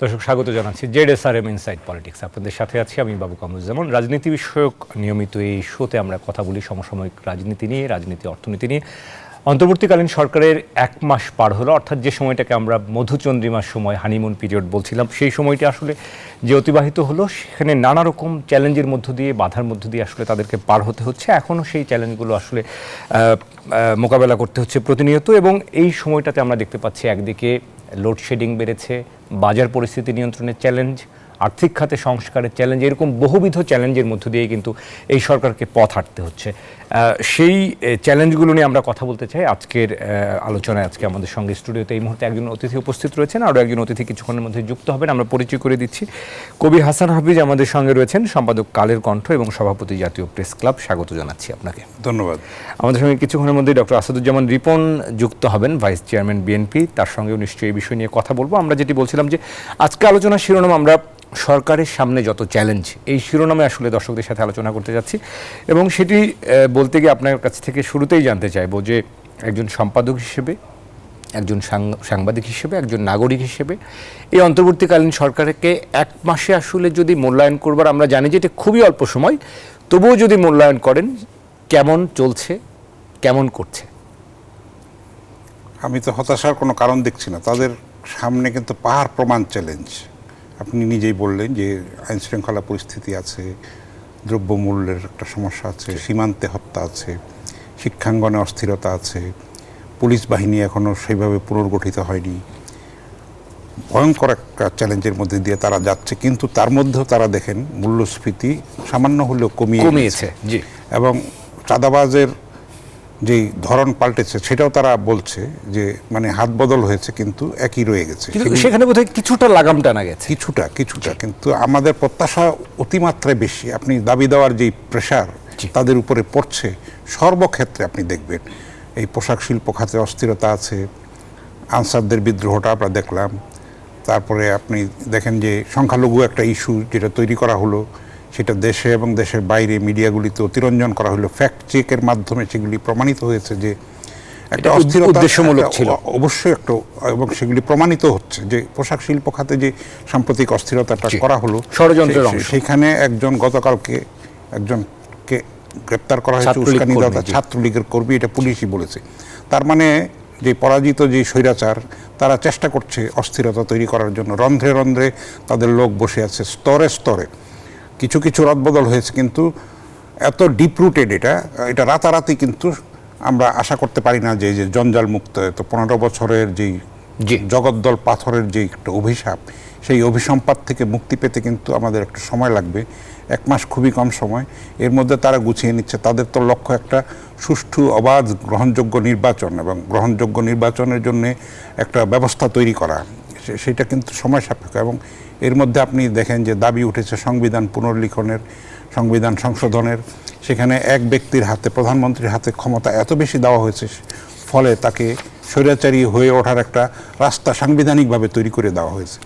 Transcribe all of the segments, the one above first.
দর্শক স্বাগত জানাচ্ছি জেডএসআরএম ইনসাইড পলিটিক্স। আপনাদের সাথে আছি আমি বাবু কামরুজ্জামান। রাজনীতি বিষয়ক নিয়মিত এই শোতে আমরা কথা বলি সমসাময়িক রাজনীতি নিয়ে, রাজনীতি অর্থনীতি নিয়ে। অন্তর্বর্তীকালীন সরকারের 1 মাস পার হলো, অর্থাৎ যে সময়টাকে আমরা মধুচন্দ্রিমার সময়, হানিমুন পিরিয়ড বলছিলাম, সেই সময়টা আসলে যে অতিবাহিত হলো সেখানে নানা রকম চ্যালেঞ্জের মধ্য দিয়ে, বাধার মধ্য দিয়ে আসলে তাদেরকে পার হতে হচ্ছে। এখনও সেই চ্যালেঞ্জগুলো আসলে মোকাবেলা করতে হচ্ছে প্রতিনিয়ত। এবং এই সময়টাতে আমরা দেখতে পাচ্ছি একদিকে লোডশেডিং বেড়েছে, বাজার পরিস্থিতি নিয়ন্ত্রণের চ্যালেঞ্জ, আর্থিক খাতে সংস্কারের চ্যালেঞ্জ, এরকম বহুবিধ চ্যালেঞ্জের মধ্য দিয়ে কিন্তু এই সরকারকে পথ হাঁটতে হচ্ছে। সেই চ্যালেঞ্জগুলো নিয়ে আমরা কথা বলতে চাই আজকের আলোচনায়। আজকে আমাদের সঙ্গে স্টুডিওতে এই মুহূর্তে একজন অতিথি উপস্থিত রয়েছেন, আরও একজন অতিথি কিছুক্ষণের মধ্যে যুক্ত হবেন। আমরা পরিচয় করে দিচ্ছি। কবি হাসান হাফিজ আমাদের সঙ্গে রয়েছেন, সম্পাদক কালের কণ্ঠ এবং সভাপতি জাতীয় প্রেস ক্লাব। স্বাগত জানাচ্ছি আপনাকে। ধন্যবাদ। আমাদের সঙ্গে কিছুক্ষণের মধ্যে ডক্টর আসাদুজ্জামান রিপন যুক্ত হবেন, ভাইস চেয়ারম্যান বিএনপি। তার সঙ্গেও নিশ্চয়ই এই বিষয় নিয়ে কথা বলবো। আমরা যেটি বলছিলাম যে আজকে আলোচনার শিরোনাম আমরা সরকারের সামনে যত চ্যালেঞ্জ, এই শিরোনামে আসলে দর্শকদের সাথে আলোচনা করতে যাচ্ছি। এবং সেটি বলতে গিয়ে আপনার কাছ থেকে শুরুতেই জানতে চাইবো যে একজন সম্পাদক হিসেবে, একজন সাংবাদিক হিসেবে, একজন নাগরিক হিসেবে এই অন্তর্বর্তীকালীন সরকারকে 1 মাসে আসলে যদি মূল্যায়ন করবার, আমরা জানি যে এটা খুবই অল্প সময়, তবুও যদি মূল্যায়ন করেন, কেমন চলছে, কেমন করছে? আমি তো হতাশার কোনো কারণ দেখছি না। তাদের সামনে কিন্তু পাহাড় প্রমাণ চ্যালেঞ্জ। আপনি নিজেই বললেন যে আইনশৃঙ্খলা পরিস্থিতি আছে, দ্রব্যমূল্যের একটা সমস্যা আছে, সীমান্তে হত্যা আছে, শিক্ষাঙ্গনে অস্থিরতা আছে, পুলিশ বাহিনী এখনও সেইভাবে পুনর্গঠিত হয়নি। ভয়ঙ্কর একটা চ্যালেঞ্জের মধ্যে দিয়ে তারা যাচ্ছে, কিন্তু তার মধ্যেও তারা দেখেন মূল্যস্ফীতি সামান্য হলেও কমিয়েছে। জি। এবং চাঁদাবাজের যেই ধরন পাল্টেছে সেটাও তারা বলছে যে মানে হাত বদল হয়েছে কিন্তু একই রয়ে গেছে। সেখানে বোধহয় কিছুটা লাগাম টানা গেছে, কিছুটা কিন্তু আমাদের প্রত্যাশা অতিমাত্রায় বেশি। আপনি দাবি দেওয়ার যেই প্রেশার তাদের উপরে পড়ছে সর্বক্ষেত্রে আপনি দেখবেন। এই পোশাক শিল্প খাতে অস্থিরতা আছে, আনসারদের বিদ্রোহটা আমরা দেখলাম। তারপরে আপনি দেখেন যে সংখ্যালঘু একটা ইস্যু যেটা তৈরি করা হলো, সেটা দেশে এবং দেশের বাইরে মিডিয়াগুলিতে অতিরঞ্জন করা হলো। ফ্যাক্ট চেকের মাধ্যমে সেগুলি প্রমাণিত হয়েছে যে একটা অস্থিরতা উদ্দেশ্যমূলক ছিল, অবশ্যই একটু, এবং সেগুলি প্রমাণিত হচ্ছে যে পোশাক শিল্প খাতে যে সাম্প্রতিক অস্থিরতাটা করা হলো ষড়যন্ত্রের অংশ। সেখানে একজন গতকালকে একজনকে গ্রেপ্তার করা হয়েছে, উস্কানিদাতা ছাত্রলীগের কর্মী, এটা পুলিশই বলেছে। তার মানে যে পরাজিত যে স্বৈরাচার, তারা চেষ্টা করছে অস্থিরতা তৈরি করার জন্য। রন্ধ্রে রন্ধ্রে তাদের লোক বসে আছে, স্তরে স্তরে। কিছু কিছু রদবদল হয়েছে, কিন্তু এত ডিপ রুটেড এটা রাতারাতি কিন্তু আমরা আশা করতে পারি না যে জঞ্জাল মুক্ত। তো 15 বছরের যেই জগদ্দল পাথরের যে একটা অভিশাপ, সেই অভিসম্পাত থেকে মুক্তি পেতে কিন্তু আমাদের একটা সময় লাগবে। 1 মাস খুবই কম সময়। এর মধ্যে তারা গুছিয়ে নিচ্ছে। তাদের তো লক্ষ্য একটা সুষ্ঠু, অবাধ, গ্রহণযোগ্য নির্বাচন, এবং গ্রহণযোগ্য নির্বাচনের জন্য একটা ব্যবস্থা তৈরি করা, সেটা কিন্তু সময় সাপেক্ষ। এবং এর মধ্যে আপনি দেখেন যে দাবি উঠেছে সংবিধান পুনর্লিখনের, সংবিধান সংশোধনের। সেখানে এক ব্যক্তির হাতে, প্রধানমন্ত্রীর হাতে ক্ষমতা এত বেশি দেওয়া হয়েছে, ফলে তাকে স্বৈরাচারী হয়ে ওঠার একটা রাস্তা সাংবিধানিকভাবে তৈরি করে দেওয়া হয়েছে।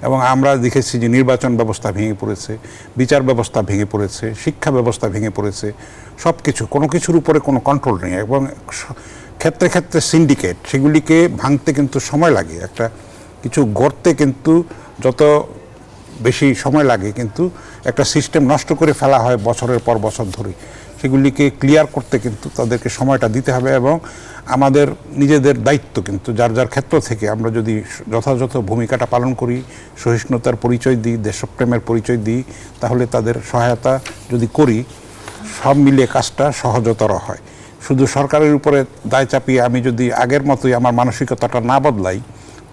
এবং আমরা দেখেছি যে নির্বাচন ব্যবস্থা ভেঙে পড়েছে, বিচার ব্যবস্থা ভেঙে পড়েছে, শিক্ষা ব্যবস্থা ভেঙে পড়েছে। সব কিছু, কোনো কিছুর উপরে কোনো কন্ট্রোল নেই। এবং ক্ষেত্রে ক্ষেত্রে সিন্ডিকেট, সেগুলিকে ভাঙতে কিন্তু সময় লাগে। একটা কিছু গড়তে কিন্তু যত বেশি সময় লাগে, কিন্তু একটা সিস্টেম নষ্ট করে ফেলা হয় বছরের পর বছর ধরে। সেগুলিকে ক্লিয়ার করতে কিন্তু তাদেরকে সময়টা দিতে হবে। এবং আমাদের নিজেদের দায়িত্ব কিন্তু যার যার ক্ষেত্র থেকে আমরা যদি যথাযথ ভূমিকাটা পালন করি, সহিষ্ণুতার পরিচয় দিই, দেশপ্রেমের পরিচয় দিই, তাহলে তাদের সহায়তা যদি করি, সব মিলিয়ে কাজটা সহজতর হয়। শুধু সরকারের উপরে দায় চাপিয়ে আমি যদি আগের মতোই আমার মানসিকতাটা না বদলাই,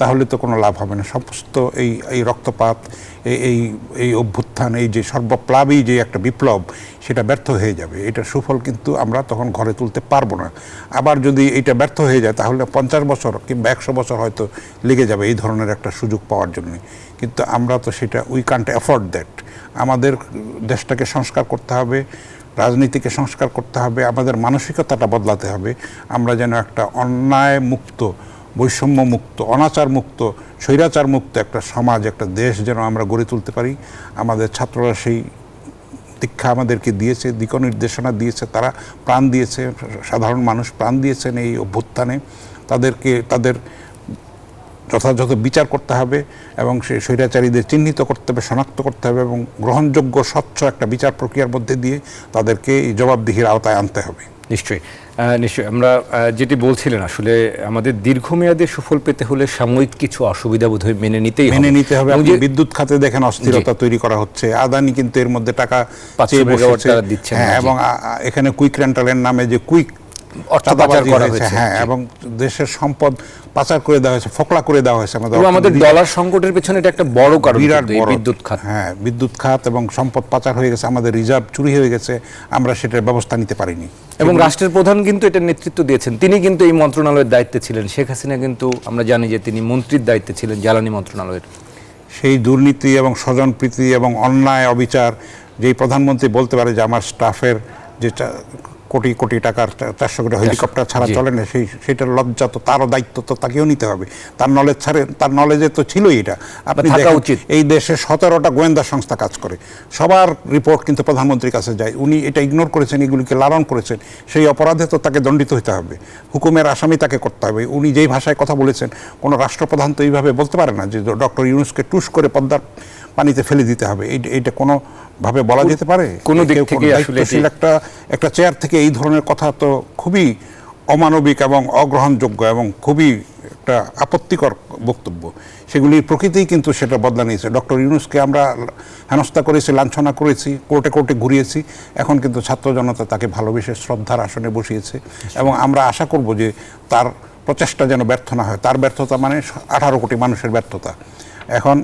তাহলে তো কোনো লাভ হবে না। সমস্ত এই রক্তপাত, এই অভ্যুত্থান, এই যে সর্বপ্লাবী যে একটা বিপ্লব, সেটা ব্যর্থ হয়ে যাবে। এটা সুফল কিন্তু আমরা তখন ঘরে তুলতে পারবো না। আবার যদি এটা ব্যর্থ হয়ে যায়, তাহলে 50 বছর কিংবা 100 বছর হয়তো লেগে যাবে এই ধরনের একটা সুযোগ পাওয়ার জন্য। কিন্তু আমরা তো সেটা, উই কান্ট অ্যাফোর্ড দ্যাট। আমাদের দেশটাকে সংস্কার করতে হবে, রাজনীতিকে সংস্কার করতে হবে, আমাদের মানসিকতাটা বদলাতে হবে। আমরা যেন একটা অন্যায় মুক্ত, বৈষম্য মুক্ত, অনাচার মুক্ত, স্বৈরাচার মুক্ত একটা সমাজ, একটা দেশ যেন আমরা গড়ে তুলতে পারি। আমাদের ছাত্ররা সেই দীক্ষা আমাদেরকে দিয়েছে, দিক নির্দেশনা দিয়েছে, তারা প্রাণ দিয়েছে, সাধারণ মানুষ প্রাণ দিয়েছেন এই অভ্যুত্থানে। তাদেরকে তাদের যথাযথ বিচার করতে হবে এবং সেই স্বৈরাচারীদের চিহ্নিত করতে হবে, শনাক্ত করতে হবে এবং গ্রহণযোগ্য স্বচ্ছ একটা বিচার প্রক্রিয়ার মধ্যে দিয়ে তাদেরকে এই জবাবদিহির আওতায় আনতে হবে। নিশ্চয়ই নিশ্চয়ই। আমরা যেটি বলছিলেন আসলে আমাদের দীর্ঘমেয়াদে সুফল পেতে হলে সাময়িক কিছু অসুবিধা বোধহয় মেনে নিতে হবে। আপনি বিদ্যুৎ খাতে দেখেন অস্থিরতা তৈরি করা হচ্ছে, আদানি কিন্তু এর মধ্যে টাকা চেয়ে বসেছে, এবং এখানে কুইক রেন্টালের নামে যে কুইক অর্থ পাচার করা হয়েছে, হ্যাঁ, এবং দেশের সম্পদ পাচার করে দেওয়া হয়েছে, ফোকলা করে দেওয়া হয়েছে। আমাদের ডলার সংকটের পেছনে এটা একটা বড় কারণ, বিরাট বড় বিদ্যুৎ খাত। হ্যাঁ, বিদ্যুৎ খাত এবং সম্পদ পাচার হয়ে গেছে, আমাদের রিজার্ভ চুরি হয়ে গেছে, আমরা সেটার ব্যবস্থা নিতে পারিনি। এবং রাষ্ট্রের প্রধান কিন্তু এটা নেতৃত্ব দিয়েছেন, তিনি কিন্তু এই মন্ত্রণালয়ের দায়িত্বে ছিলেন। শেখ হাসিনা কিন্তু আমরা জানি যে তিনি মন্ত্রীর দায়িত্বে ছিলেন জ্বালানি মন্ত্রণালয়ের। সেই দুর্নীতি এবং স্বজনপ্রীতি এবং অন্যায় অবিচার, যেই প্রধানমন্ত্রী বলতে পারে যে আমার স্টাফের যে কোটি কোটি টাকার 400 কোটি হেলিকপ্টার ছাড়া চলে না, সেটার লজ্জা তো তারও দায়িত্ব তো তাকেও নিতে হবে। তার নলেজে তো ছিলই এটা। আপনি দেখেন এই দেশে 17টা গোয়েন্দা সংস্থা কাজ করে, সবার রিপোর্ট কিন্তু প্রধানমন্ত্রীর কাছে যায়। উনি এটা ইগনোর করেছেন, এগুলিকে লালন করেছেন, সেই অপরাধে তো তাকে দণ্ডিত হতে হবে, হুকুমের আসামি তাকে করতে হবে। উনি যেই ভাষায় কথা বলেছেন, কোনো রাষ্ট্রপ্রধান তো এইভাবে বলতে পারে না যে ডক্টর ইউনূসকে টুস করে পদ্মার পানিতে ফেলে দিতে হবে। এইটা কোনো ভাবে বলা যেতে পারে? কোনো দিক থেকে আসলে একটা চেয়ার থেকে এই ধরনের কথা তো খুবই অমানবিক এবং অগ্রহণযোগ্য এবং খুবই একটা আপত্তিকর বক্তব্য। সেগুলির প্রকৃতিই কিন্তু সেটা বদলা নিয়েছে। ডক্টর ইউনূসকে আমরা হেনস্থা করেছি, লাঞ্ছনা করেছি, কোর্টে কোর্টে ঘুরিয়েছি, এখন কিন্তু ছাত্র জনতা তাকে ভালোবেসে শ্রদ্ধার আসনে বসিয়েছে এবং আমরা আশা করব যে তার প্রচেষ্টা যেন ব্যর্থ না হয়। তার ব্যর্থতা মানে 18 কোটি মানুষের ব্যর্থতা। এখন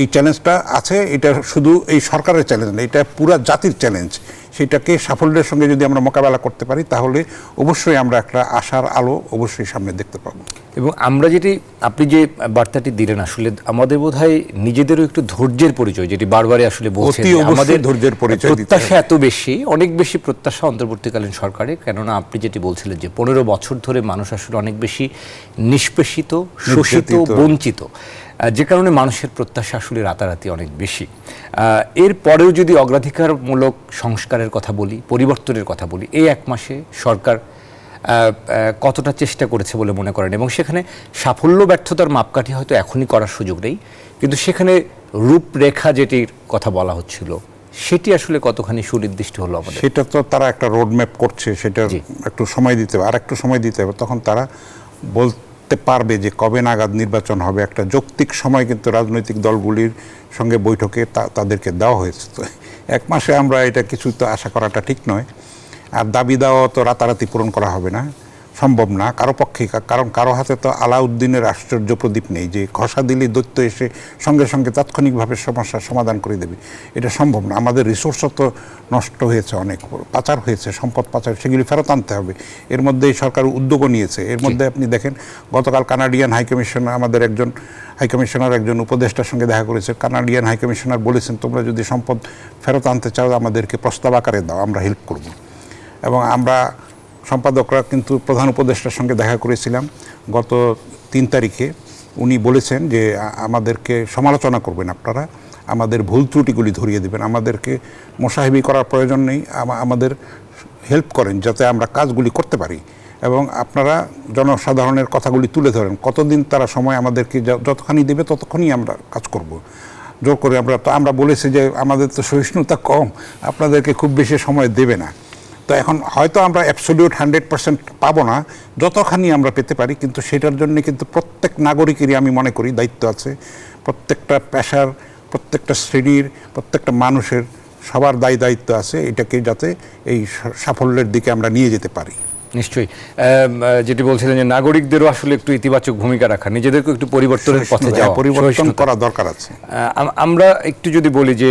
এই চ্যালেঞ্জটা আছে, এটা শুধু এই সরকারের চ্যালেঞ্জ না, এটা পুরা জাতির চ্যালেঞ্জ। সেটাকে সাফল্যের সঙ্গে যদি আমরা মোকাবেলা করতে পারি, তাহলে অবশ্যই আমরা একটা আশার আলো অবশ্যই সামনে দেখতে পাবো। এবং আমরা যেটি, আপনি যে বার্তাটি দিলেন, আসলে আমাদের বোধহয় নিজেদেরও একটু ধৈর্যের পরিচয়, যেটি বারবারই আসলে বলছেন, আমাদের ধৈর্যের পরিচয়, প্রত্যাশা এত বেশি, অনেক বেশি প্রত্যাশা অন্তর্বর্তীকালীন সরকারে। কেননা আপনি যেটি বলছিলেন যে 15 বছর ধরে মানুষ আসলে অনেক বেশি নিষ্পেষিত, শোষিত, বঞ্চিত, যে কারণে মানুষের প্রত্যাশা আসলে রাতারাতি অনেক বেশি। এরপরেও যদি অগ্রাধিকারমূলক সংস্কারের কথা বলি, পরিবর্তনের কথা বলি, এই 1 মাসে সরকার কতটা চেষ্টা করেছে বলে মনে করেন? এবং সেখানে সাফল্য ব্যর্থতার মাপকাঠি হয়তো এখনই করার সুযোগ নেই, কিন্তু সেখানে রূপরেখা যেটির কথা বলা হচ্ছিল, সেটি আসলে কতখানি সুনির্দিষ্ট হলো আমাদের? সেটা তো তারা একটা রোডম্যাপ করছে, সেটা একটু সময় দিতে হবে, আর একটু সময় দিতে হবে, তখন তারা বলতে পারবে যে কবে নাগাদ নির্বাচন হবে। একটা যৌক্তিক সময় কিন্তু রাজনৈতিক দলগুলির সঙ্গে বৈঠকে তাদেরকে দেওয়া হয়েছে। তো 1 মাসে আমরা এটা কিছু তো আশা করাটা ঠিক নয়। আর দাবি দেওয়া তো রাতারাতি পূরণ করা হবে না, সম্ভব না কারো পক্ষেই, কারণ কারো হাতে তো আলাউদ্দিনের আশ্চর্য প্রদীপ নেই যে ঘষা দিলেই দৈত্য এসে সঙ্গে সঙ্গে তাৎক্ষণিকভাবে সমস্যার সমাধান করে দেবে। এটা সম্ভব না। আমাদের রিসোর্সও তো নষ্ট হয়েছে, অনেক পাচার হয়েছে, সম্পদ পাচার, সেগুলি ফেরত আনতে হবে। এর মধ্যে সরকার উদ্যোগও নিয়েছে। এর মধ্যে আপনি দেখেন গতকাল কানাডিয়ান হাইকমিশনার, আমাদের একজন হাইকমিশনার একজন উপদেষ্টার সঙ্গে দেখা করেছে। কানাডিয়ান হাইকমিশনার বলেছেন, তোমরা যদি সম্পদ ফেরত আনতে চাও আমাদেরকে প্রস্তাব আকারে দাও, আমরা হেল্প করব। এবং আমরা সম্পাদকরা কিন্তু প্রধান উপদেষ্টার সঙ্গে দেখা করেছিলাম গত 3 তারিখে। উনি বলেছেন যে আমাদেরকে সমালোচনা করবেন আপনারা, আমাদের ভুল ত্রুটিগুলি ধরিয়ে দেবেন, আমাদেরকে মোসাহেবি করার প্রয়োজন নেই, আমাদের হেল্প করেন যাতে আমরা কাজগুলি করতে পারি, এবং আপনারা জনসাধারণের কথাগুলি তুলে ধরেন। কতদিন তারা সময় আমাদেরকে যতখানি দেবে ততক্ষণই আমরা কাজ করব। জোর করে আমরা বলেছি যে আমাদের তো সহিষ্ণুতা কম, আপনাদেরকে খুব বেশি সময় দেবে না। তো এখন হয়তো আমরা অ্যাবসলিউট 100% পাবো না, যতখানি আমরা পেতে পারি, কিন্তু সেটার জন্য কিন্তু প্রত্যেক নাগরিকেরই আমি মনে করি দায়িত্ব আছে। প্রত্যেকটা পেশার, প্রত্যেকটা শ্রেণীর, প্রত্যেকটা মানুষের সবার দায়িত্ব আছে এটাকে যাতে এই সাফল্যের দিকে আমরা নিয়ে যেতে পারি। নিশ্চয়ই যেটি বলছিলেন যে নাগরিকদেরও আসলে একটু ইতিবাচক ভূমিকা রাখা, নিজেদেরকে একটু পরিবর্তনের পথে যাওয়া, পরিবর্তন করা দরকার আছে। আমরা একটু যদি বলি যে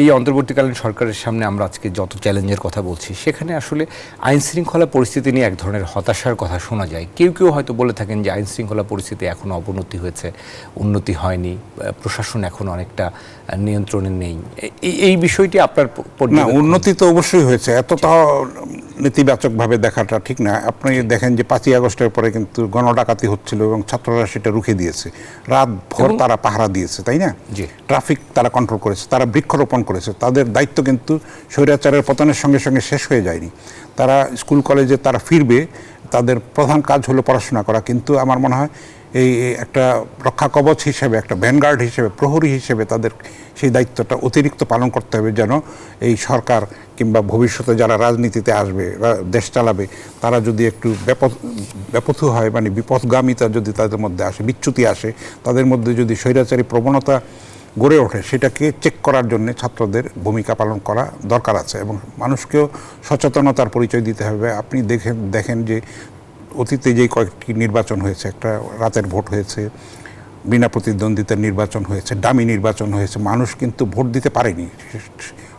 এই অন্তর্বর্তীকালীন সরকারের সামনে আমরা আজকে যত চ্যালেঞ্জের কথা বলছি, সেখানে আসলে আইন শৃঙ্খলা পরিস্থিতি নিয়ে এক ধরনের হতাশার কথা শোনা যায়। কেউ কেউ হয়তো বলে থাকেন যে আইন শৃঙ্খলা পরিস্থিতি এখনো অবনতি হয়েছে, উন্নতি হয়নি, প্রশাসন এখনো অনেকটা নিয়ন্ত্রণে নেই। এই বিষয়টি আপনার না, উন্নতি তো অবশ্যই হয়েছে, এতটাও নেতিবাচকভাবে দেখাটা ঠিক না। আপনি দেখেন যে 5ই আগস্টের পরে কিন্তু গণডাকাতি হচ্ছিল এবং ছাত্ররা সেটা রুখে দিয়েছে, রাত ভর তারা পাহারা দিয়েছে, তাই না? ট্রাফিক তারা কন্ট্রোল করেছে, তারা বৃক্ষরোপণ করেছে। তাদের দায়িত্ব কিন্তু স্বৈরাচারের পতনের সঙ্গে সঙ্গে শেষ হয়ে যায়নি। তারা স্কুল কলেজে তারা ফিরবে, তাদের প্রধান কাজ হলো পড়াশোনা করা। কিন্তু আমার মনে হয় এই একটা রক্ষা কবচ হিসেবে, একটা ভ্যানগার্ড হিসেবে, প্রহরী হিসেবে তাদের সেই দায়িত্বটা অতিরিক্ত পালন করতে হবে, যেন এই সরকার কিংবা ভবিষ্যতে যারা রাজনীতিতে আসবে, দেশ চালাবে, তারা যদি একটু ব্যাপথু হয়, মানে বিপথগামিতা যদি তাদের মধ্যে আসে, বিচ্যুতি আসে, তাদের মধ্যে যদি স্বৈরাচারী প্রবণতা গড়ে ওঠে, সেটাকে চেক করার জন্য ছাত্রদের ভূমিকা পালন করা দরকার আছে এবং মানুষকেও সচেতনতার পরিচয় দিতে হবে। আপনি দেখেন যে অতীতে যেই কয়েকটি নির্বাচন হয়েছে, একটা রাতের ভোট হয়েছে, বিনা প্রতিদ্বন্দ্বিতার নির্বাচন হয়েছে, ডামি নির্বাচন হয়েছে, মানুষ কিন্তু ভোট দিতে পারেনি,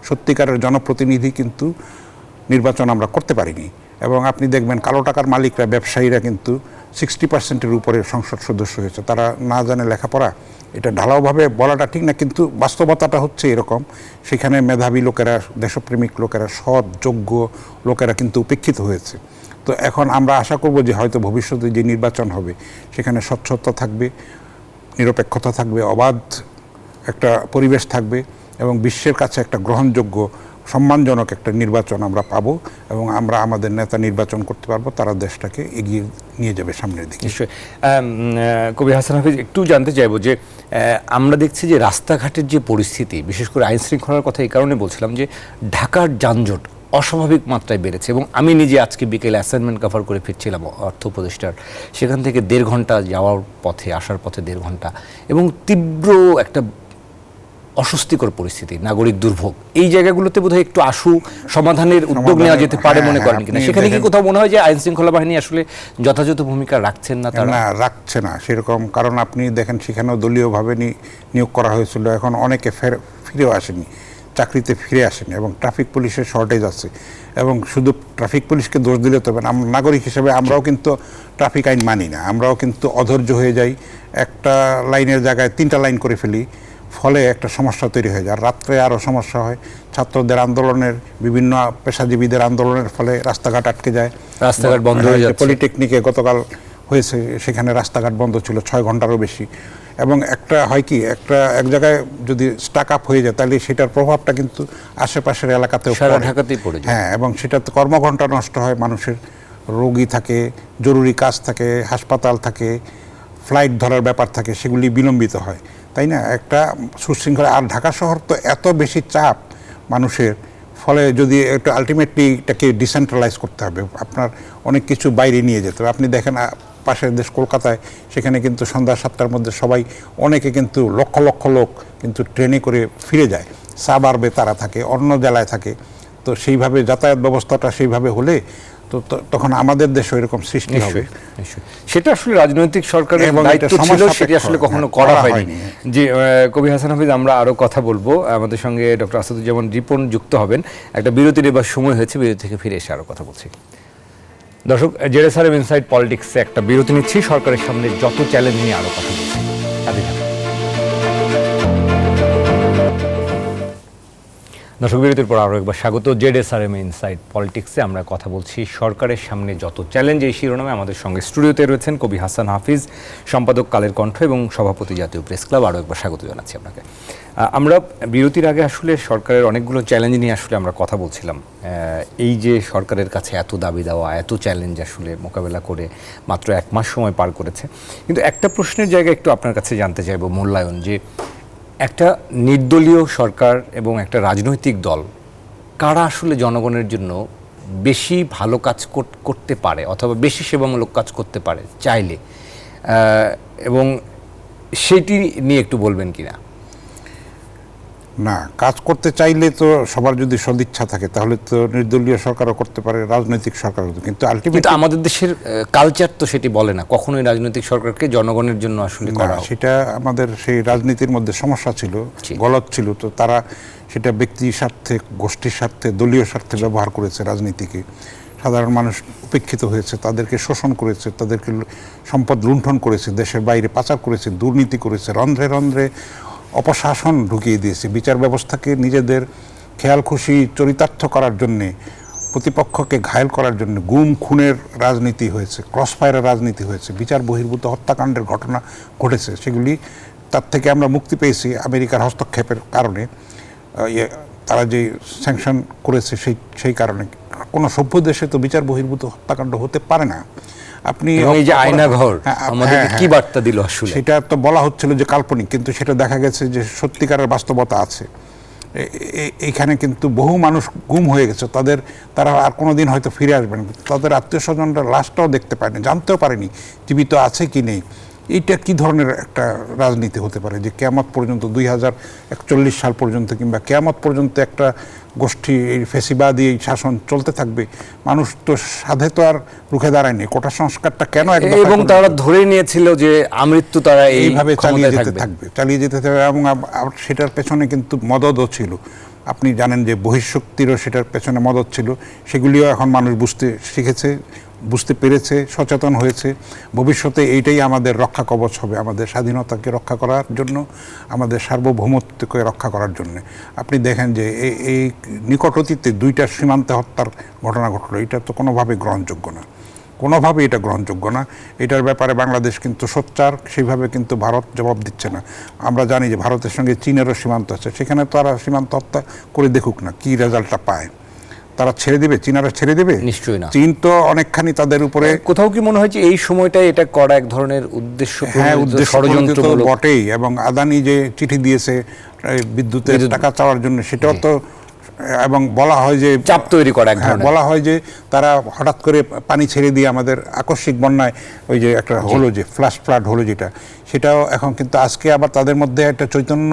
সত্যিকারের জনপ্রতিনিধি কিন্তু নির্বাচন আমরা করতে পারিনি। এবং আপনি দেখবেন কালো টাকার মালিকরা, ব্যবসায়ীরা কিন্তু 60% উপরে সংসদ সদস্য হয়েছে, তারা না জানে লেখাপড়া। এটা ঢালাওভাবে বলাটা ঠিক না, কিন্তু বাস্তবতাটা হচ্ছে এরকম। সেখানে মেধাবী লোকেরা, দেশপ্রেমিক লোকেরা, সৎ যোগ্য লোকেরা কিন্তু উপেক্ষিত হয়েছে। তো এখন আমরা আশা করব যে হয়তো ভবিষ্যতে যে নির্বাচন হবে সেখানে স্বচ্ছতা থাকবে, নিরপেক্ষতা থাকবে, অবাধ একটা পরিবেশ থাকবে এবং বিশ্বের কাছে একটা গ্রহণযোগ্য, সম্মানজনক একটা নির্বাচন আমরা পাবো এবং আমরা আমাদের নেতা নির্বাচন করতে পারবো, তারা দেশটাকে এগিয়ে নিয়ে যাবে সামনের দিকে। নিশ্চয়ই। কবি হাসান হাফিজ, একটু জানতে চাইবো যে আমরা দেখছি যে রাস্তাঘাটের যে পরিস্থিতি, বিশেষ করে আইন শৃঙ্খলার কথা এই কারণে বলছিলাম যে ঢাকার যানজট অস্বাভাবিক মাত্রায় বেড়েছে এবং আমি নিজে আজকে বিকেলে অ্যাসাইনমেন্ট কভার করে ফিরছিলাম অর্থ উপদেষ্টার, সেখান থেকে 1.5 ঘন্টা যাওয়ার পথে, আসার পথে 1.5 ঘন্টা, এবং তীব্র একটা অস্বস্তিকর পরিস্থিতি, নাগরিক দুর্ভোগ। এই জায়গাগুলোতে বোধহয় একটু আশু সমাধানের উদ্যোগ নেওয়া যেতে পারে মনে করেন কিনা? সেখানে কি কোথাও মনে হয় যে আইন শৃঙ্খলা বাহিনী আসলে যথাযথ ভূমিকা রাখছেন না? তারা না, রাখছে না সেরকম। কারণ আপনি দেখেন সেখানেও দলীয়ভাবে নিয়োগ করা হয়েছিল, এখন অনেকে ফিরেও আসেনি, চাকরিতে ফিরে আসেনি এবং ট্রাফিক পুলিশের শর্টেজ আছে। এবং শুধু ট্রাফিক পুলিশকে দোষ দিলে তবে না, নাগরিক হিসেবে আমরাও কিন্তু ট্রাফিক আইন মানি না, আমরাও কিন্তু অধৈর্য হয়ে যাই, একটা লাইনের জায়গায় 3টা লাইন করে ফেলি, ফলে একটা সমস্যা তৈরি হয়ে যায়। আর রাত্রে আরও সমস্যা হয়, ছাত্রদের আন্দোলনের, বিভিন্ন পেশাজীবীদের আন্দোলনের ফলে রাস্তাঘাট আটকে যায়, রাস্তাঘাট বন্ধ হয়ে যায়। পলিটেকনিকে গতকাল হয়েছে, সেখানে রাস্তাঘাট বন্ধ ছিল 6 ঘন্টারও বেশি। এবং একটা হয় কি, এক জায়গায় যদি স্টাক আপ হয়ে যায় তাহলে সেটার প্রভাবটা কিন্তু আশেপাশের এলাকাতেও ঢাকাতেই পড়ে যায়। হ্যাঁ, এবং সেটাতে কর্মঘণ্টা নষ্ট হয়, মানুষের রোগী থাকে, জরুরি কাজ থাকে, হাসপাতাল থাকে, ফ্লাইট ধরার ব্যাপার থাকে, সেগুলি বিলম্বিত হয়, তাই না? একটা সুশৃঙ্খলা। আর ঢাকা শহর তো এত বেশি চাপ মানুষের, ফলে যদি একটু আলটিমেটলি এটাকে ডিসেন্ট্রালাইজ করতে হবে, আপনার অনেক কিছু বাইরে নিয়ে যেতে হবে। আপনি দেখেন পাশের দেশ কলকাতায়, সেখানে কিন্তু সন্ধ্যা 7টার মধ্যে সবাই, অনেকে কিন্তু লক্ষ লক্ষ লোক কিন্তু ট্রেনে করে ফিরে যায়, সাবার্বে তারা থাকে, অন্য জেলায় থাকে। তো সেইভাবে যাতায়াত ব্যবস্থাটা সেইভাবে হলে তো তখন আমাদের দেশে এরকম সৃষ্টি হবে। সেটা আসলে রাজনৈতিক সরকারের দায়িত্ব ছিল, সেটা আসলে কখনো করা হয়নি। যে কবি হাসান হাফিজ, আমরা আরো কথা বলবো, আমাদের সঙ্গে ডক্টর আসাদুজ্জামান রিপন যুক্ত হবেন। একটা বিরতির এবার সময় হয়েছে, বিরতি থেকে ফিরে এসে আরো কথা বলছি। দর্শক, জেডএসআরএম ইনসাইড পলিটিক্সে একটা বিরতি নিচ্ছি, সরকারের সামনে যত চ্যালেঞ্জ নিয়ে আরো কথা বলছি। দর্শক, বিরতির পর আরও একবার স্বাগত। জেডএসআরএম ইনসাইড পলিটিক্সে আমরা কথা বলছি সরকারের সামনে যত চ্যালেঞ্জ, এই শিরোনামে আমাদের সঙ্গে স্টুডিওতে রয়েছেন কবি হাসান হাফিজ, সম্পাদক কালের কণ্ঠ এবং সভাপতি জাতীয় প্রেস ক্লাব। আরও একবার স্বাগত জানাচ্ছি আপনাকে। আমরা বিরতির আগে আসলে সরকারের অনেকগুলো চ্যালেঞ্জ নিয়ে আসলে আমরা কথা বলছিলাম। এই যে সরকারের কাছে এত দাবি দেওয়া, এত চ্যালেঞ্জ আসলে মোকাবেলা করে মাত্র 1 মাস সময় পার করেছে, কিন্তু একটা প্রশ্নের জায়গায় একটু আপনার কাছে জানতে চাইব, মূল্যায়ন, যে একটা নির্দলীয় সরকার এবং একটা রাজনৈতিক দল, কারা আসলে জনগণের জন্য বেশি ভালো কাজ করতে পারে অথবা বেশি সেবামূলক কাজ করতে পারে চাইলে, এবং সেটি নিয়ে একটু বলবেন কিনা? না, কাজ করতে চাইলে তো সবার যদি সদিচ্ছা থাকে তাহলে তো নির্দলীয় সরকারও করতে পারে, রাজনৈতিক সরকারও, কিন্তু আলটিমেটলি আমাদের দেশের কালচার তো সেটি বলে না, কখনোই রাজনৈতিক সরকারকে জনগণের জন্য আসলে করা। সেটা আমাদের সেই রাজনীতির মধ্যে সমস্যা ছিল, গলত ছিল। তো তারা সেটা ব্যক্তি স্বার্থে, গোষ্ঠীর স্বার্থে, দলীয় স্বার্থে ব্যবহার করেছে রাজনীতিকে। সাধারণ মানুষ উপেক্ষিত হয়েছে, তাদেরকে শোষণ করেছে, তাদেরকে সম্পদ লুণ্ঠন করেছে, দেশের বাইরে পাচার করেছে, দুর্নীতি করেছে, রন্ধ্রে রন্ধ্রে অপশাসন ঢুকিয়ে দিয়েছে। বিচার ব্যবস্থাকে নিজেদের খেয়াল খুশি চরিতার্থ করার জন্যে, প্রতিপক্ষকে ঘায়েল করার জন্য গুম খুনের রাজনীতি হয়েছে, ক্রসফায়ারের রাজনীতি হয়েছে, বিচার বহির্ভূত হত্যাকাণ্ডের ঘটনা ঘটেছে। সেগুলি, তার থেকে আমরা মুক্তি পেয়েছি আমেরিকার হস্তক্ষেপের কারণে, তারা যে স্যাংশন করেছে সেই কারণে। কোনো সভ্য দেশে তো বিচার বহির্ভূত হত্যাকাণ্ড হতে পারে না। আপনি এবং এই যে আয়নাঘর হ্যাঁ, আমাদেরকে হ্যাঁ, কি বার্তা দিল আসলে? সেটা তো বলা হচ্ছিল যে কাল্পনিক, কিন্তু সেটা দেখা গেছে যে সত্যিকারের বাস্তবতা আছে। এইখানে কিন্তু বহু মানুষ গুম হয়ে গেছে, তারা আর কোনোদিন হয়তো ফিরে আসবেন, তাদের আত্মীয় স্বজনরা লাশটাও দেখতে পায়নি, জানতেও পারেনি জীবিত আছে কি নেই। এইটা কি ধরনের একটা রাজনীতি হতে পারে যে কেয়ামত পর্যন্ত 2041 সাল পর্যন্ত কিংবা কেয়ামত পর্যন্ত একটা গোষ্ঠী এই ফেসিবাদী এই শাসন চলতে থাকবে? মানুষ তো সাধে তো আর রুখে দাঁড়ায়নি। কোটা সংস্কারটা কেন এবং তারা ধরে নিয়েছিল যে আমৃত্যু তারা এইভাবে চালিয়ে যেতে থাকবে এবং সেটার পেছনে কিন্তু মদতও ছিল। আপনি জানেন যে বহিঃশক্তিরও সেটার পেছনে মদত ছিল। সেগুলিও এখন মানুষ বুঝতে শিখেছে, বুঝতে পেরেছে, সচেতন হয়েছে। ভবিষ্যতে এইটাই আমাদের রক্ষা কবচ হবে, আমাদের স্বাধীনতাকে রক্ষা করার জন্য, আমাদের সার্বভৌমত্বকে রক্ষা করার জন্য। আপনি দেখেন যে এই নিকট অতীতে 2টা সীমান্তে হত্যার ঘটনা ঘটলো, এটা তো কোনোভাবে গ্রহণযোগ্য না, কোনোভাবে এটা গ্রহণযোগ্য না। এটার ব্যাপারে বাংলাদেশ কিন্তু সোচ্চার, সেইভাবে কিন্তু ভারত জবাব দিচ্ছে না। আমরা জানি যে ভারতের সঙ্গে চীনেরও সীমান্ত আছে, সেখানে তারা সীমান্ত হত্যা করে দেখুক না কি রেজাল্টটা পায়। তারা ছেড়ে দেবে? চীনারা ছেড়ে দেবে? নিশ্চয়ই না। চীন তো অনেকখানি তাদের উপরে, কোথাও কি মনে হয় যে এই সময়টাই এটা করা এক ধরনের ষড়যন্ত্র বটেই। এবং আদানি যে চিঠি দিয়েছে বিদ্যুতের টাকা চাওয়ার জন্য, সেটাও তো, এবং বলা হয় যে চাপ তৈরি করা এক ধরনের, বলা হয় যে তারা হঠাৎ করে পানি ছেড়ে দিয়ে আমাদের আকস্মিক বন্যায় ওই যে একটা হলো যে ফ্ল্যাশ ফ্লাড হলো যেটা, সেটাও এখন কিন্তু আজকে আবার তাদের মধ্যে একটা চৈতন্য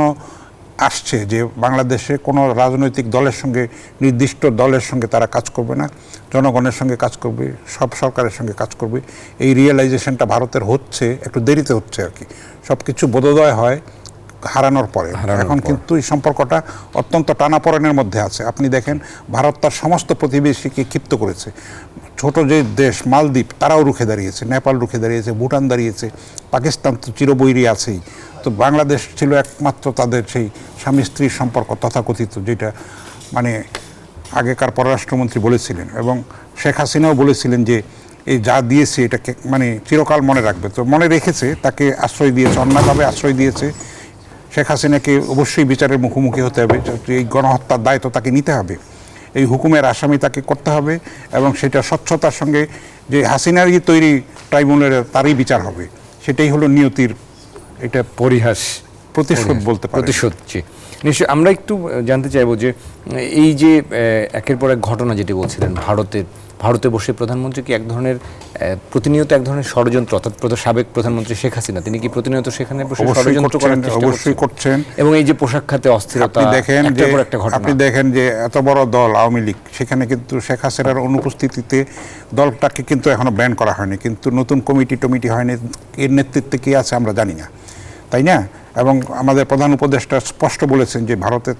আসছে যে বাংলাদেশে কোনো রাজনৈতিক দলের সঙ্গে, নির্দিষ্ট দলের সঙ্গে তারা কাজ করবে না, জনগণের সঙ্গে কাজ করবে, সব সরকারের সঙ্গে কাজ করবে। এই রিয়েলাইজেশনটা ভারতের হচ্ছে, একটু দেরিতে হচ্ছে আর কি। সব কিছু বোধোদয় হয় হারানোর পরে। এখন কিন্তু এই সম্পর্কটা অত্যন্ত টানাপোড়েনের মধ্যে আছে। আপনি দেখেন ভারত তার সমস্ত প্রতিবেশীকে ক্ষিপ্ত করেছে। ছোট যে দেশ মালদ্বীপ, তারাও রুখে দাঁড়িয়েছে, নেপাল রুখে দাঁড়িয়েছে, ভুটান দাঁড়িয়েছে, পাকিস্তান তো চিরবৈরী আছেই। তো বাংলাদেশ ছিল একমাত্র তাদের সেই স্বামী স্ত্রীর সম্পর্ক তথাকথিত, যেটা মানে আগেকার পররাষ্ট্রমন্ত্রী বলেছিলেন, এবং শেখ হাসিনাও বলেছিলেন যে এই যা দিয়েছে এটাকে মানে চিরকাল মনে রাখবে। তো মনে রেখেছে, তাকে আশ্রয় দিয়েছে, অন্যভাবে আশ্রয় দিয়েছে। শেখ হাসিনাকে অবশ্যই বিচারের মুখোমুখি হতে হবে, এই গণহত্যার দায় তো তাকে নিতে হবে, এই হুকুমের আসামি তাকে করতে হবে, এবং সেটা স্বচ্ছতার সঙ্গে যে হাসিনারই তৈরি ট্রাইব্যুনালে তারই বিচার হবে। সেটাই হলো নিয়তির এটা প্রতিশোধ বলতে পারে। প্রতিশোধ। নিশ্চয়ই আমরা একটু জানতে চাইবো যে এই যে একের পর এক ঘটনা যেটি বলছিলেন, ভারতে বসে প্রধানমন্ত্রী কি এক ধরনের প্রতিনিয়ত এক ধরনের ষড়যন্ত্র, অর্থাৎ সাবেক প্রধানমন্ত্রী শেখ হাসিনা তিনি কি প্রতিনিয়ত সেখানে বসে ষড়যন্ত্র করার চেষ্টা অবশ্যই করছেন। এবং এই যে পোশাক খাতে অস্থিরতা, আপনি দেখেন যে এত বড় দল আওয়ামী লীগ, সেখানে কিন্তু শেখ হাসিনার অনুপস্থিতিতে দলটাকে কিন্তু এখনো ব্যান করা হয়নি, কিন্তু নতুন কমিটি হয়নি। এর নেতৃত্বে কি আছে আমরা জানি না, তাই না? এবং আমাদের প্রধান উপদেষ্টা স্পষ্ট বলেছেন যে ভারতের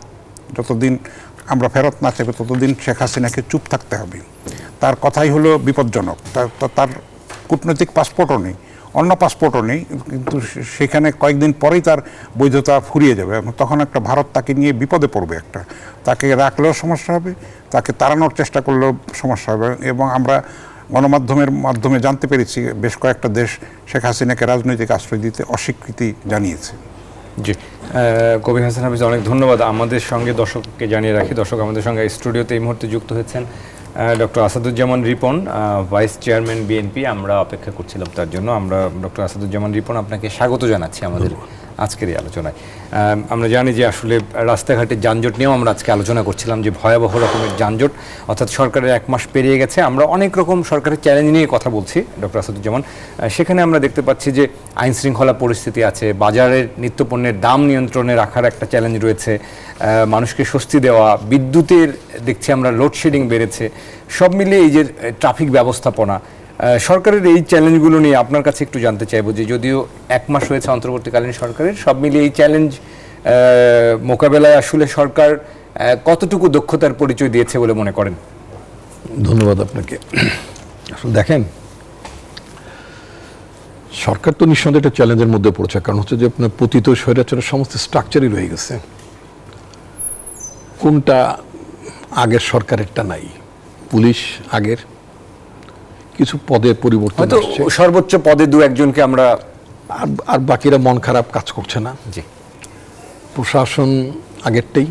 যতদিন আমরা ফেরত না চাইবে ততদিন শেখ হাসিনাকে চুপ থাকতে হবে। তার কথাই হলো বিপজ্জনক। তার কূটনৈতিক পাসপোর্টও নেই, অন্য পাসপোর্টও নেই, কিন্তু সেখানে কয়েকদিন পরেই তার বৈধতা ফুরিয়ে যাবে, এবং তখন একটা ভারত তাকে নিয়ে বিপদে পড়বে। তাকে রাখলেও সমস্যা হবে, তাকে তাড়ানোর চেষ্টা করলেও সমস্যা হবে। এবং আমরা গণমাধ্যমের মাধ্যমে জানতে পেরেছি বেশ কয়েকটা দেশ শেখ হাসিনাকে রাজনৈতিক আশ্রয় দিতে অস্বীকৃতি জানিয়েছে। জি, কবির হাসান হাফিজ, অনেক ধন্যবাদ। আমাদের সঙ্গে দর্শককে জানিয়ে রাখি, দর্শক আমাদের সঙ্গে স্টুডিওতে এই মুহূর্তে যুক্ত হয়েছেন doctor Asaduzzaman Ripon, vice chairman BNP. আমরা অপেক্ষা করছিলাম তার জন্য। আমরা ডক্টর আসাদুজ্জামান রিপন আপনাকে স্বাগত জানাচ্ছি আমাদের আজকের এই আলোচনায়। আমরা জানি যে আসলে রাস্তাঘাটের যানজট নিয়েও আমরা আজকে আলোচনা করছিলাম, যে ভয়াবহ রকমের যানজট, অর্থাৎ সরকারের 1 মাস পেরিয়ে গেছে। আমরা অনেক রকম সরকারের চ্যালেঞ্জ নিয়ে কথা বলছি ডক্টর আসাদুজ্জামান। সেখানে আমরা দেখতে পাচ্ছি যে আইন শৃঙ্খলা পরিস্থিতি আছে, বাজারের নিত্যপণ্যের দাম নিয়ন্ত্রণে রাখার একটা চ্যালেঞ্জ রয়েছে, মানুষকে স্বস্তি দেওয়া, বিদ্যুতের দেখছি আমরা লোডশেডিং বেড়েছে, সব মিলিয়ে এই যে ট্রাফিক ব্যবস্থাপনা, সরকারের এই চ্যালেঞ্জগুলো নিয়ে আপনার কাছে একটু জানতে চাইবো যে যদিও 1 মাস হয়েছে অন্তর্বর্তীকালীন সরকারের, সব মিলিয়ে এই চ্যালেঞ্জ মোকাবেলায় আসলে সরকার কতটুকু দক্ষতার পরিচয় দিয়েছে বলে মনে করেন? ধন্যবাদ আপনাকে। আসলে দেখেন, সরকার তো নিঃসন্দেহে একটা চ্যালেঞ্জের মধ্যে পড়েছে, কারণ হচ্ছে যে আপনার পতিত স্বৈরাচারের সমস্ত স্ট্রাকচারই রয়ে গেছে, কোনটা আগের সরকারেরটা নাই। পুলিশ আগের, কিছু পদে পরিবর্তন আসছে, সর্বোচ্চ পদে 2-1জনকে আমরা, আর বাকিরা মন খারাপ কাজ করছে না। জি, প্রশাসন আগেরটাই,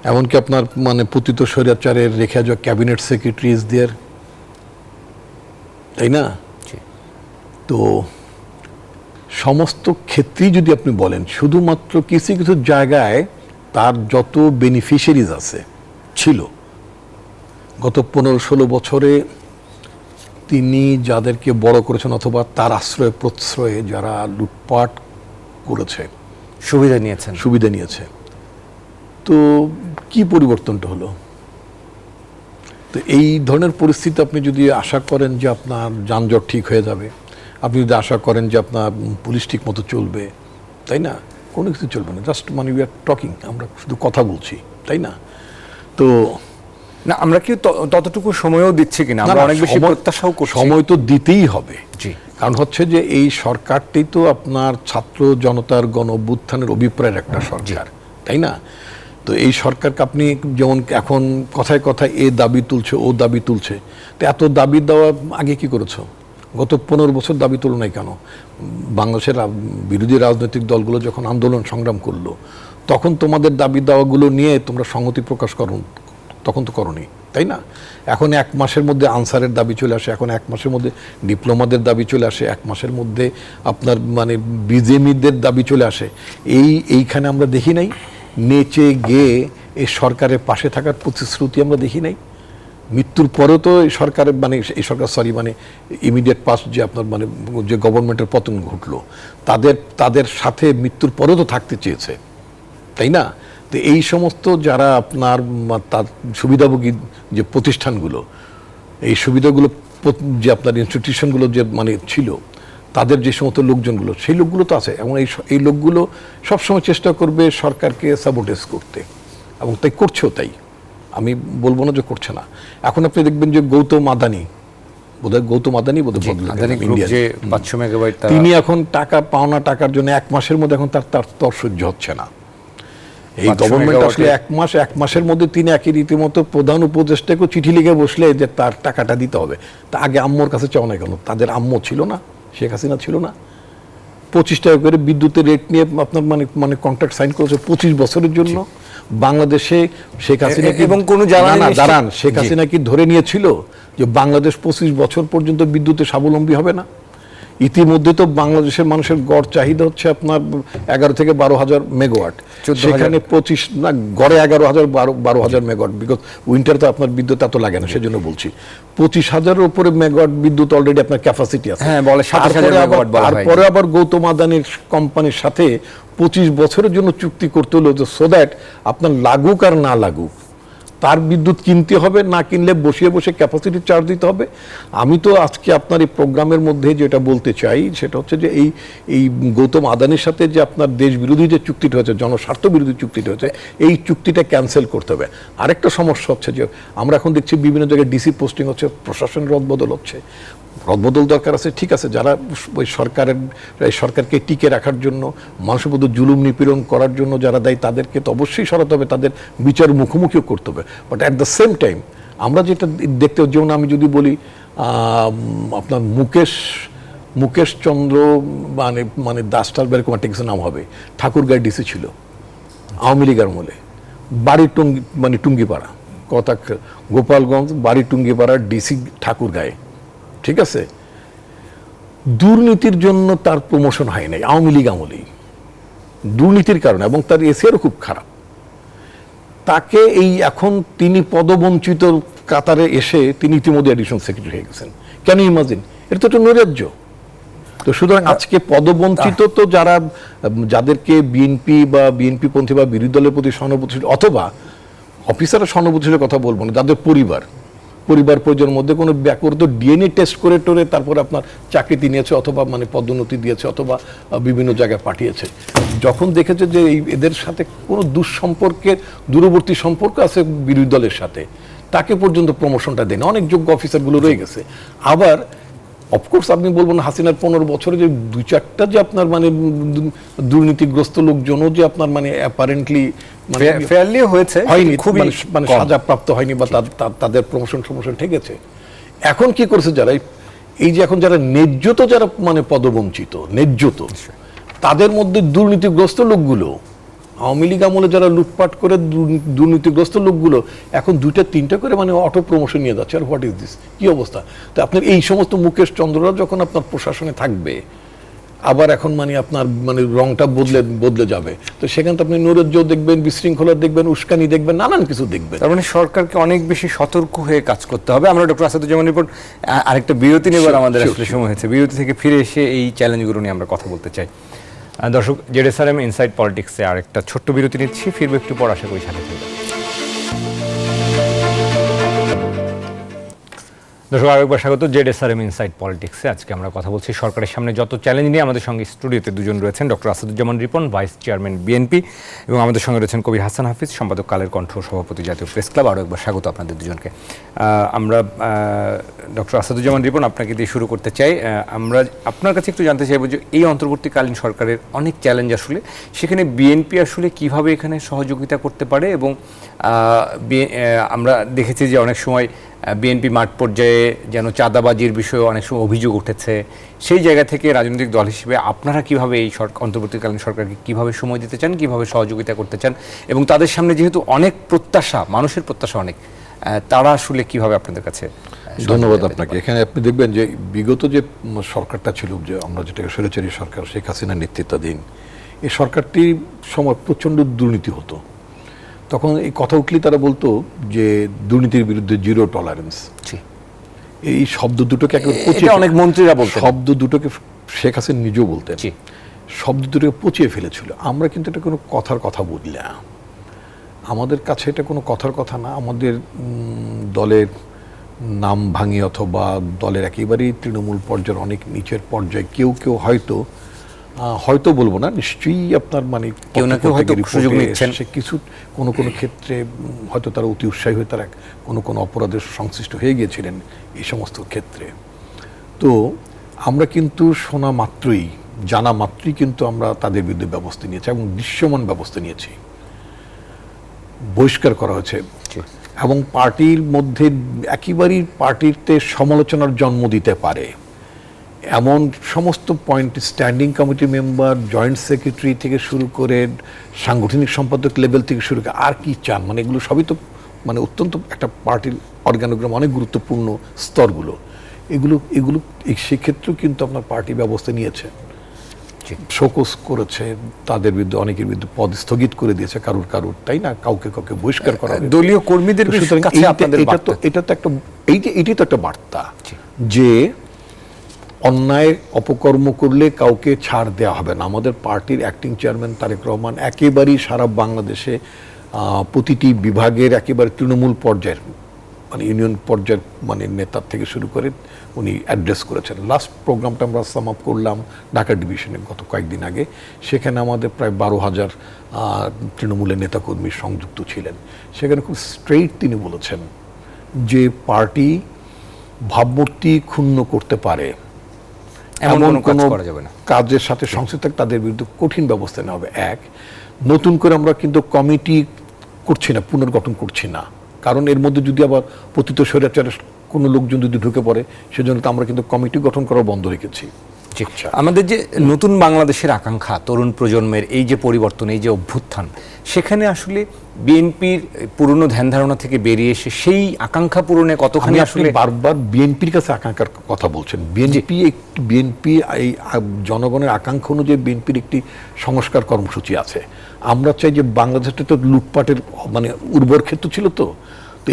এমনকি আপনার মানে পতিত স্বৈরাচারের রেখে যাওয়া ক্যাবিনেট সেক্রেটারিজদের, তাই না, তো সমস্ত ক্ষেত্রেই যদি আপনি বলেন, শুধুমাত্র কিছু কিছু জায়গায় তার যত বেনিফিশিয়ারিজ আছে ছিল গত 15-16 বছরে, তিনি যাদেরকে বড় করেছেন অথবা তার আশ্রয় প্রশ্রয়ে যারা লুটপাট করেছে, সুবিধা নিয়েছে, তো কি পরিবর্তনটা হলো? তো এই ধরনের পরিস্থিতি আপনি যদি আশা করেন যে আপনার যানজট ঠিক হয়ে যাবে, আপনি যদি আশা করেন যে আপনার পুলিশ ঠিক মতো চলবে, তাই না? কোনো কিছু চলবে না, জাস্ট মানে উই আর টকিং, আমরা শুধু কথা বলছি, তাই না? তো না, আমরা কি ততটুকু সময়ও দিচ্ছি কিনা? আমরা অনেক বেশি প্রত্যাশাও করছি। সময় তো দিতেই হবে, জি। কারণ হচ্ছে যে এই সরকারটি তো আপনার ছাত্র জনতার গণ অভ্যুত্থানের অভিপ্রায়ের একটা সরকার, তাই না? তো এই সরকারকে আপনি যেমন এখন কথায় কথায় এ দাবি তুলছে, ও দাবি তুলছে, তো এত দাবি দেওয়া আগে কি করেছো? গত 15 বছর দাবি তুলো নাই কেন? বাংলাদেশের বিরোধী রাজনৈতিক দলগুলো যখন আন্দোলন সংগ্রাম করলো, তখন তোমাদের দাবি দাওয়াগুলো নিয়ে তোমরা সংহতি প্রকাশ করো, তখন তো করোনি, তাই না? এখন 1 মাসের মধ্যে আনসারের দাবি চলে আসে, এখন 1 মাসের মধ্যে ডিপ্লোমাদের দাবি চলে আসে, 1 মাসের মধ্যে আপনার মানে বিজেপিদের দাবি চলে আসে। এইখানে আমরা দেখি নাই নেচে গিয়ে এই সরকারের পাশে থাকার প্রতিশ্রুতি আমরা দেখি নাই। মৃত্যুর পরেও তো এই সরকারের মানে এই সরকার মানে ইমিডিয়েট পাস যে আপনার মানে যে গভর্নমেন্টের পতন ঘটলো, তাদের সাথে মৃত্যুর পরেও তো থাকতে চেয়েছে, তাই না? তো এই সমস্ত যারা আপনার তার সুবিধাভোগী যে প্রতিষ্ঠানগুলো, এই সুবিধাগুলো যে আপনার ইনস্টিটিউশনগুলো যে মানে ছিল, তাদের যে সমস্ত লোকজনগুলো, সেই লোকগুলো তো আছে, এবং এই লোকগুলো সবসময় চেষ্টা করবে সরকারকে সাবোটেজ করতে, এবং তাই করছেও। তাই আমি বলবো না যে করছে না। এখন আপনি দেখবেন যে গৌতম আদানি তিনি এখন টাকা পাওনা টাকার জন্য 1 মাসের মধ্যে এখন তার তর সহ্য হচ্ছে না। এই গভর্নমেন্ট আসলে 1 মাসের মধ্যে তিনি একই রীতিমতো প্রধান উপদেষ্টাকে চিঠি লিখে বসলে যে তার টাকাটা দিতে হবে। তা আগে আম্মুর কাছে চাও না কেন? তাদের আম্মু ছিল না, শেখ হাসিনা ছিল না? 25 টাকা করে বিদ্যুতের রেট নিয়ে আপনার মানে কন্ট্রাক্ট সাইন করেছে 25 বছরের জন্য। বাংলাদেশে শেখ হাসিনা এবং কোন দাঁড়ান, শেখ হাসিনা কি ধরে নিয়েছিল যে বাংলাদেশ 25 বছর পর্যন্ত বিদ্যুতে স্বাবলম্বী হবে না? ইতিমধ্যে তো বাংলাদেশের মানুষের গড় চাহিদা হচ্ছে আপনার 11 থেকে 12,000 মেগাওয়াট, সেখানে 25 না গড়ে 11,000-12,000 মেগাওয়াট, বিকজ উইন্টার তো আপনার বিদ্যুৎ এত লাগে না, সেজন্য বলছি 25,000-এর উপরে মেগাওয়াট বিদ্যুৎ অলরেডি আপনার ক্যাপাসিটি আছে। তারপরে আবার গৌতম আদানির কোম্পানির সাথে 25 বছরের জন্য চুক্তি করতে হলো, সো দ্যাট আপনার লাগুক আর না লাগুক তার বিদ্যুৎ কিনতে হবে, না কিনলে বসে বসে ক্যাপাসিটি চার্জ দিতে হবে। আমি তো আজকে আপনার এই প্রোগ্রামের মধ্যে যেটা বলতে চাই সেটা হচ্ছে যে এই গৌতম আদানির সাথে যে আপনার দেশ বিরোধী যে চুক্তিটা হয়েছে, জনস্বার্থ বিরোধী চুক্তিটা হয়েছে, এই চুক্তিটা ক্যান্সেল করতে হবে। আরেকটা সমস্যা হচ্ছে যে আমরা এখন দেখছি বিভিন্ন জায়গায় ডিসি পোস্টিং হচ্ছে, প্রশাসনের রদবদল হচ্ছে। রদবদল দরকার আছে, ঠিক আছে, যারা ওই সরকারকে টিকে রাখার জন্য, মানুষের মধ্যে জুলুম নিপীড়ন করার জন্য যারা দায়ী, তাদেরকে তো অবশ্যই সরাতে হবে, তাদের বিচার মুখোমুখিও করতে হবে। But at the same time আমরা যেটা দেখতে, যেমন আমি যদি বলি আপনার মুকেশ চন্দ্র মানে দাসটাল এরকম একটা কিছু নাম হবে, ঠাকুরগাঁয় ডিসি ছিল আওয়ামী লীগের আমলে, বাড়ি টুঙ্গিপাড়া, কথা গোপালগঞ্জ, বাড়ি টুঙ্গিপাড়ার ডিসি ঠাকুরগাঁয়ে, ঠিক আছে? দুর্নীতির জন্য তার প্রমোশন হয় নাই আওয়ামী লীগ আমলেই, দুর্নীতির কারণে, এবং তার এসিআরও খুব খারাপ। তাকে এখন তিনি পদবঞ্চিত কাতারে এসে তিনি ইতিমধ্যে অ্যাডিশনাল সেক্রেটারি হয়ে গেছেন। কেন ইমাজিন? এটা তো একটা নৈরাজ্য। তো সুতরাং আজকে পদবঞ্চিত তো যাদেরকে বিএনপি বা বিএনপি পন্থী বা বিরোধী দলের প্রতি সহানুভূতিশীল, অথবা অফিসারের সহানুভূতিশীলের কথা বলবো না, যাদের পরিবার পরিজনের মধ্যে কোনো ব্যাকরত ডিএনএ টেস্ট করে টোরে তারপরে আপনার চাকরিতে নিয়েছে, অথবা মানে পদোন্নতি দিয়েছে, অথবা বিভিন্ন জায়গায় পাঠিয়েছে, যখন দেখেছে যে এদের সাথে কোনো দূরবর্তী সম্পর্ক আছে বিরোধী দলের সাথে, তাকে পর্যন্ত প্রমোশনটা দেন। অনেক যোগ্য অফিসারগুলো রয়ে গেছে। আবার অফকোর্স আপনি বলবেন হাসিনার 15 বছরে যে 2-4টা যে আপনার মানে দুর্নীতিগ্রস্ত লোকজনও যে আপনার মানে অ্যাপারেন্টলি ফেয়ারলি হয়েছে, হয়নি, খুবই মানে সাজাপ্রাপ্ত হয়নি, বা তাদের প্রমোশন ঠেকেছে। এখন কি করছে যারা এই যে এখন যারা ন্যায্যত যারা মানে পদবঞ্চিত, তাদের মধ্যে দুর্নীতিগ্রস্ত লোকগুলো আওয়ামী লীগ আমলে যারা লুটপাট করে দুর্নীতিগ্রস্ত লোকগুলো এখন 2-3টা করে মানে অটো প্রমোশন নিয়ে যাচ্ছে। আর হোয়াট ইজ দিস, কি অবস্থা? তো আপনার এই সমস্ত মুকেশ চন্দ্ররা যখন আপনার প্রশাসনে থাকবে, আবার এখন মানে আপনার মানে রংটা বদলে যাবে, তো সেখানে তো আপনি নৈরাজ্য দেখবেন, বিশৃঙ্খলা দেখবেন, উস্কানি দেখবেন, নানান কিছু দেখবেন। তার মানে সরকারকে অনেক বেশি সতর্ক হয়ে কাজ করতে হবে। আমরা ডক্টর আসাদুজ্জামান রিপন আরেকটা বিরতি নেবার আমাদের আসলে সময় হয়েছে, বিরতি থেকে ফিরে এসে এই চ্যালেঞ্জগুলো নিয়ে আমরা কথা বলতে চাই। দর্শক, জেডএসআরএম ইনসাইড পলিটিক্সে আরেকটা ছোট্ট বিরতি নিচ্ছি, ফিরবো একটু পর, আশা করি সাথে থাকবেন। দর্শক, আরেকবার স্বাগত জেডএসআরএম ইনসাইড পলিটিক্সে। আজকে আমরা কথা বলছি সরকারের সামনে যত চ্যালেঞ্জ নিয়ে। আমাদের সঙ্গে স্টুডিওতে দুজন রয়েছেন, doctor Asaduzzaman Ripon, vice chairman BNP, এবং আমাদের সঙ্গে রয়েছেন কবির হাসান হাফিজ, সম্পাদক কালের কণ্ঠ, সভাপতি জাতীয় প্রেস ক্লাব। আরও একবার স্বাগত আপনাদের দুজনকে। আমরা ডক্টর আসাদুজ্জামান রিপন, আপনাকে দিয়ে শুরু করতে চাই। আমরা আপনার কাছে একটু জানতে চাইব যে এই অন্তর্বর্তীকালীন সরকারের অনেক চ্যালেঞ্জ আসলে, সেখানে বিএনপি আসলে কিভাবে এখানে সহযোগিতা করতে পারে, এবং আমরা দেখেছি যে অনেক সময় বিএনপি মাঠ পর্যায়ে যেন চাঁদাবাজির বিষয়ে অনেক সময় অভিযোগ উঠেছে। সেই জায়গা থেকে রাজনৈতিক দল হিসেবে আপনারা কিভাবে এই অন্তর্বর্তীকালীন সরকারকে কিভাবে সময় দিতে চান, কিভাবে সহযোগিতা করতে চান, এবং তাদের সামনে যেহেতু অনেক প্রত্যাশা, মানুষের প্রত্যাশা অনেক, তারা আসলে কিভাবে আপনাদের কাছে? ধন্যবাদ আপনাকে। এখানে আপনি দেখবেন যে বিগত যে সরকারটা ছিল, যে আমরা যেটাকে স্বৈরাচারী সরকার, শেখ হাসিনার নেতৃত্বাধীন এই সরকারটির সময় প্রচণ্ড দুর্নীতি হতো। তখন এই কথা উঠলেই তারা বলতো যে দুর্নীতির বিরুদ্ধে জিরো টলারেন্স। এই শব্দ দুটোকে অনেক মন্ত্রীরা বলতেন, শব্দ দুটোকে শেখ হাসিনা নিজেও বলতেন, শব্দ দুটোকে পচিয়ে ফেলেছিল। আমরা কিন্তু এটা কোনো কথার কথা বলি না, আমাদের কাছে এটা কোনো কথার কথা না। আমাদের দলের নাম ভাঙি অথবা দলের একেবারেই তৃণমূল পর্যায়ের অনেক নিচের পর্যায়ে কেউ কেউ হয়তো বলবো না, নিশ্চয়ই আপনার মানে কেউ না কেউ হয়তো সুযোগ নিচ্ছেন, সে কিছু কোনো ক্ষেত্রে হয়তো তারা অতি উৎসাহী হয়ে তারা কোনো অপরাধের সংশ্লিষ্ট হয়ে গিয়েছিলেন এই সমস্ত ক্ষেত্রে। তো আমরা কিন্তু শোনা মাত্রই, জানা মাত্রই কিন্তু আমরা তাদের বিরুদ্ধে ব্যবস্থা নিয়েছি, এবং দৃশ্যমান ব্যবস্থা নিয়েছি। বহিষ্কার করা হয়েছে, এবং পার্টির মধ্যে একেবারেই পার্টিতে সমালোচনার জন্ম দিতে পারে এমন সমস্ত point, standing committee member, joint secretary থেকে শুরু করে সাংগঠনিক সম্পাদক লেভেল থেকে শুরু করে আর কি চান, মানে এগুলো সবই তো মানে অত্যন্ত একটা পার্টির অর্গানোগ্রাম, অনেক গুরুত্বপূর্ণ স্তরগুলো, এগুলো সেক্ষেত্রেও কিন্তু আপনার পার্টি ব্যবস্থা নিয়েছে, শোকজ করেছে তাদের বিরুদ্ধে, অনেকের বিরুদ্ধে পদ স্থগিত করে দিয়েছে, কারুর তাই না, কাউকে বহিষ্কার করা, দলীয় কর্মীদের কাছে এটা তো একটা এইটাই তো একটা বার্তা যে অন্যায় অপকর্ম করলে কাউকে ছাড় দেওয়া হবে না। আমাদের পার্টির অ্যাক্টিং চেয়ারম্যান তারেক রহমান একেবারেই সারা বাংলাদেশে প্রতিটি বিভাগের একেবারে তৃণমূল পর্যায়ের মানে ইউনিয়ন পর্যায়ের মানে নেতার থেকে শুরু করে উনি অ্যাড্রেস করেছেন। লাস্ট প্রোগ্রামটা আমরা সাম আপ করলাম ঢাকা ডিভিশনে গত কয়েকদিন আগে, সেখানে আমাদের প্রায় 12,000 তৃণমূলের নেতাকর্মী সংযুক্ত ছিলেন। সেখানে খুব স্ট্রেইট তিনি বলেছেন যে পার্টি ভাবমূর্তি ক্ষুণ্ণ করতে পারে এমন কোনো কাজের সাথে সংশ্লিষ্ট তাদের বিরুদ্ধে কঠিন ব্যবস্থা নেওয়া হবে। নতুন করে আমরা কিন্তু কমিটি করছি না, পুনর্গঠন করছি না, কারণ এর মধ্যে যদি আবার পতিত স্বৈরাচারের কোনো লোকজন যদি ঢুকে পড়ে, সেজন্য তো আমরা কিন্তু কমিটি গঠন করা বন্ধ রেখেছি। আমাদের যে নতুন বাংলাদেশের আকাঙ্ক্ষা, তরুণ প্রজন্মের এই যে পরিবর্তন, এই যে অভ্যুত্থান, সেখানে আসলে বিএনপির পুরনো ধ্যান ধারণা থেকে বেরিয়ে এসে সেই আকাঙ্ক্ষা পূরণে কতখানি আসলে বারবার বিএনপির কাছে আকাঙ্ক্ষার কথা বলছেন। বিএনপি এই জনগণের আকাঙ্ক্ষা অনুযায়ী বিএনপির একটি সংস্কার কর্মসূচি আছে। আমরা চাই যে বাংলাদেশটা তো লুটপাটের মানে উর্বর ক্ষেত্র ছিল, তো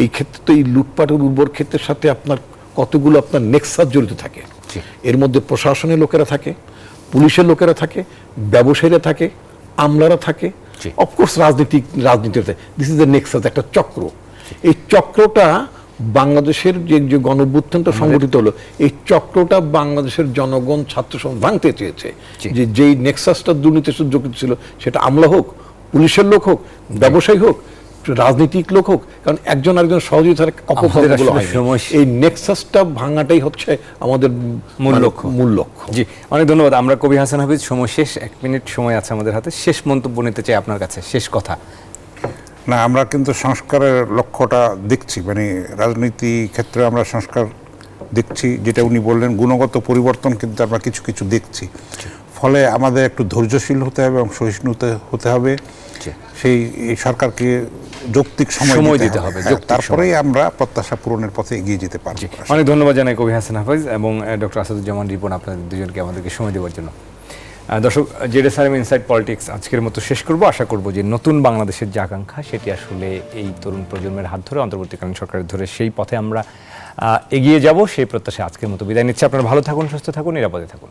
এই ক্ষেত্রে তো এই লুটপাটের উর্বর ক্ষেত্রের সাথে আপনার কতগুলো আপনার নেক্সাস জড়িত থাকে। এর মধ্যে প্রশাসনের লোকেরা থাকে, পুলিশের লোকেরা থাকে, ব্যবসায়ীরা থাকে, আমলারা থাকে, অফকোর্স রাজনীতিতে। দিস ইজ দ্য নেক্সাস, একটা চক্র। এই চক্রটা বাংলাদেশের যে গণঅভ্যুত্থানটা সংগঠিত হলো, এই চক্রটা বাংলাদেশের জনগণ ছাত্র সমাজ ভাঙতে চেয়েছে। যেই নেক্সাসটা দুর্নীতির যোগ ছিল, সেটা আমলা হোক, পুলিশের লোক হোক, ব্যবসায়ী হোক, রাজনৈতিক লোক হোক, কারণ একজন আরেকজন সহযোগিতার অপকর্মগুলো হয়। এই নেক্সাসটা ভাঙাটাই হচ্ছে আমাদের মূল লক্ষ্য। জি, অনেক ধন্যবাদ। আমরা কবি হাসান হাফিজ, সময় শেষ, 1 মিনিট সময় আছে আমাদের হাতে। শেষ মন্তব্য নিতে চাই আপনার কাছে, শেষ কথা। না, আমরা কিন্তু সংস্কারের লক্ষ্যটা দেখছি, মানে রাজনীতি ক্ষেত্রে আমরা সংস্কার দেখছি, যেটা উনি বললেন গুণগত পরিবর্তন কিন্তু আমরা কিছু দেখছি। ফলে আমাদের একটু ধৈর্যশীল হতে হবে এবং সহিষ্ণু হতে হবে। এই সরকারকে যৌক্তিক সময় দিতে হবে, তারপরেই আমরা প্রত্যাশা পূরণের পথে এগিয়ে যেতে পারব। অনেক ধন্যবাদ জানাই কবি হাসান হাফেজ এবং ডক্টর আসাদুজ্জামান রিপন, আপনাদের দুজনকে আমাদেরকে সময় দেওয়ার জন্য। দর্শক, জেডএসআরএম ইনসাইড পলিটিক্স আজকের মতো শেষ করব। আশা করব যে নতুন বাংলাদেশের যে আকাঙ্ক্ষা, সেটি আসলে এই তরুণ প্রজন্মের হাত ধরে, অন্তর্বর্তীকালীন সরকারের ধরে সেই পথে আমরা এগিয়ে যাব, সেই প্রত্যাশা আজকের মতো বিদায় নিচ্ছি। আপনারা ভালো থাকুন, সুস্থ থাকুন, নিরাপদে থাকুন।